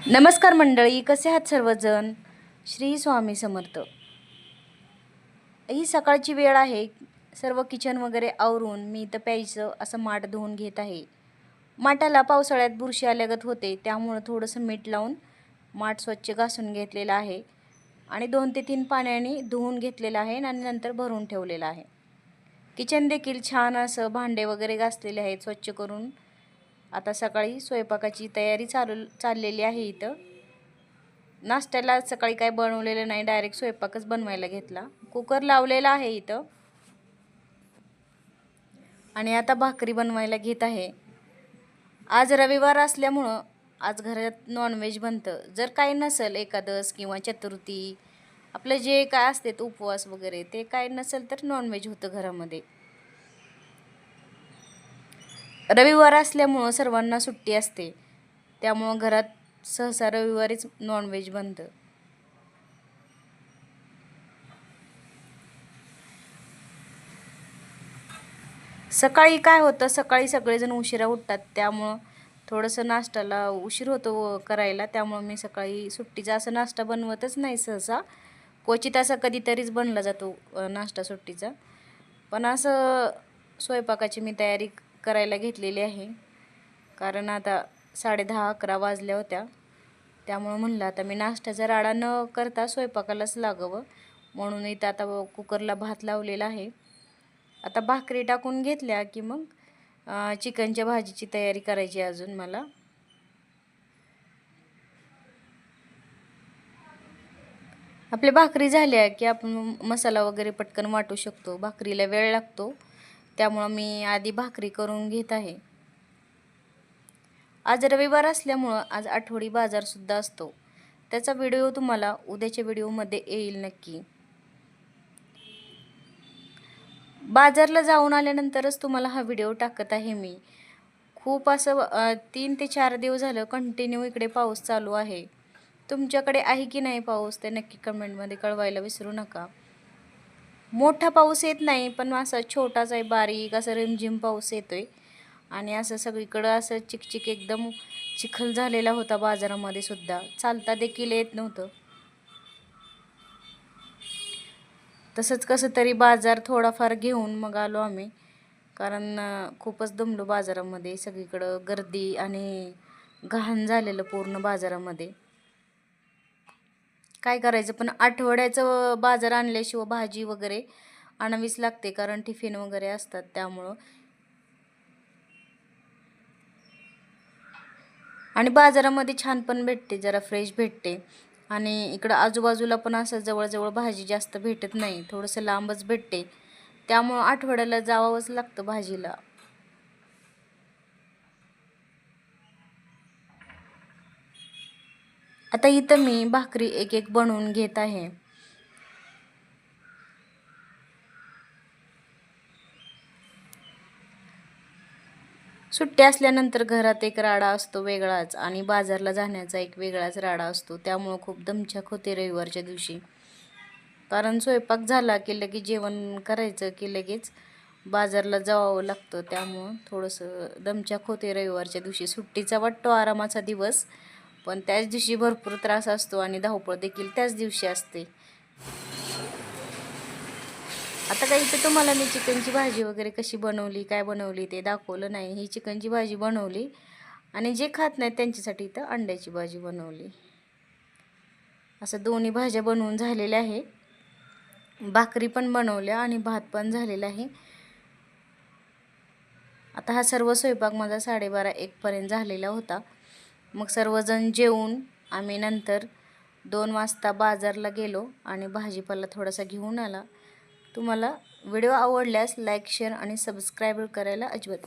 नमस्कार मंडळी, कसे आहात सर्वजण? श्री स्वामी समर्थ. ही सकाळची वेळ आहे. सर्व किचन वगैरे आवरून मी इथं प्यायचं असं माठ धुवून घेत आहे. माठाला पावसाळ्यात बुरशी आल्यागत होते, त्यामुळं थोडंसं मीठ लावून माठ स्वच्छ घासून घेतलेला आहे आणि 2 ते 3 पाण्याने धुवून घेतलेलं आहे आणि नंतर भरून ठेवलेलं आहे. किचन देखील छान असं भांडे वगैरे घासलेले आहेत स्वच्छ करून. आता सकाळी स्वयंपाकाची तयारी चाललेली आहे. इथं नाश्त्याला सकाळी काय बनवलेलं नाही, डायरेक्ट स्वयंपाकच बनवायला घेतला. कुकर लावलेला आहे इथं आणि आता भाकरी बनवायला घेत आहे. आज रविवार असल्यामुळं आज घरात नॉनव्हेज बनतं. जर काही नसेल, एकादश किंवा चतुर्थी, आपलं जे काय असते उपवास वगैरे, ते काय नसेल तर नॉनव्हेज होतं घरामध्ये. रविवार असल्यामुळं सर्वांना सुट्टी असते, त्यामुळं घरात सहसा रविवारीच नॉनव्हेज बनतं. सकाळी काय होतं, सकाळी सगळेजण उशिरा उठतात, त्यामुळं थोडंसं नाश्त्याला उशीर होतो करायला. त्यामुळं मी सकाळी सुट्टीचा असं नाश्ता बनवतच नाही सहसा. क्वचित असा कधीतरीच बनला जातो नाश्ता सुट्टीचा. पण असं स्वयंपाकाची मी तयारी करायला घेतलेली आहे, कारण आता 10:30-11 वाजल्या होत्या. त्यामुळं म्हणलं आता मी नाश्त्याचा राडा न करता स्वयंपाकालाच लागावं, म्हणून इथं आता कुकरला भात लावलेला आहे. आता भाकरी टाकून घेतल्या की मग चिकनच्या भाजीची तयारी करायची अजून मला. आपल्या भाकरी झाल्या की आपण मसाला वगैरे पटकन वाटू शकतो. भाकरीला वेळ लागतो, त्यामुळं मी आधी भाकरी करून घेत आहे. आज रविवार असल्यामुळं आज आठवडी बाजारसुद्धा असतो. त्याचा व्हिडिओ तुम्हाला उद्याच्या व्हिडिओमध्ये येईल नक्की. बाजारला जाऊन आल्यानंतरच तुम्हाला हा व्हिडिओ टाकत आहे मी. खूप असं 3 ते 4 दिवस झालं कंटिन्यू इकडे पाऊस चालू आहे. तुमच्याकडे आहे की नाही पाऊस, ते नक्की कमेंटमध्ये कळवायला विसरू नका. मोठा पाऊस येत नाही, पण असा छोटासा आहे, बारीक असं रिमझिम पाऊस येतोय आणि असं सगळीकडं असं चिकचिक एकदम चिखल झालेला होता बाजारामध्ये सुद्धा. चालता देखील येत नव्हतं. तसंच कसं तरी बाजार थोडाफार घेऊन मग आलो आम्ही, कारण खूपच दमलो बाजारामध्ये. सगळीकडं गर्दी आणि घाण झालेलं पूर्ण बाजारामध्ये. काय करायचं, पण आठवड्याचं बाजार आणल्याशिवाय भाजी वगैरे आणावीच लागते, कारण टिफिन वगैरे असतात त्यामुळं. आणि बाजारामध्ये छान पण भेटते, जरा फ्रेश भेटते. आणि इकडं आजूबाजूला पण असं जवळजवळ भाजी जास्त भेटत नाही, थोडंसं लांबच भेटते. त्यामुळं आठवड्याला जावंच लागतं भाजीला. आता इथं मी भाकरी एक एक बनवून घेत आहे. सुट्टी असल्यानंतर घरात एक राडा असतो वेगळाच आणि बाजारला जाण्याचा एक वेगळाच राडा असतो. त्यामुळं खूप दमछाक होते रविवारच्या दिवशी, कारण स्वयंपाक झाला की लगेच जेवण करायचं की लगेच बाजारला जावं लागतं. त्यामुळं थोडंसं दमछाक होते रविवारच्या दिवशी. सुट्टीचा वाटतो आरामाचा दिवस, पण त्याच दिवशी भरपूर त्रास असतो आणि धावपळ देखील त्याच दिवशी असते. आता काही इथं तुम्हाला मी चिकनची भाजी वगैरे कशी बनवली, काय बनवली ते दाखवलं नाही. ही चिकनची भाजी बनवली आणि जे खात नाहीत त्यांच्यासाठी इथं अंड्याची भाजी बनवली. असं दोन्ही भाज्या बनवून झालेल्या आहे. भाकरी पण बनवल्या आणि भात पण झालेला आहे. आता हा सर्व स्वयंपाक माझा 12:30-1 पर्यंत झालेला होता. मग सर्वजण जेवून आम्ही नंतर 2 वाजता बाजारला गेलो आणि भाजीपाला थोडासा घेऊन आला. तुम्हाला व्हिडिओ आवडल्यास लाईक, शेअर आणि सबस्क्राईब करायला अजिबात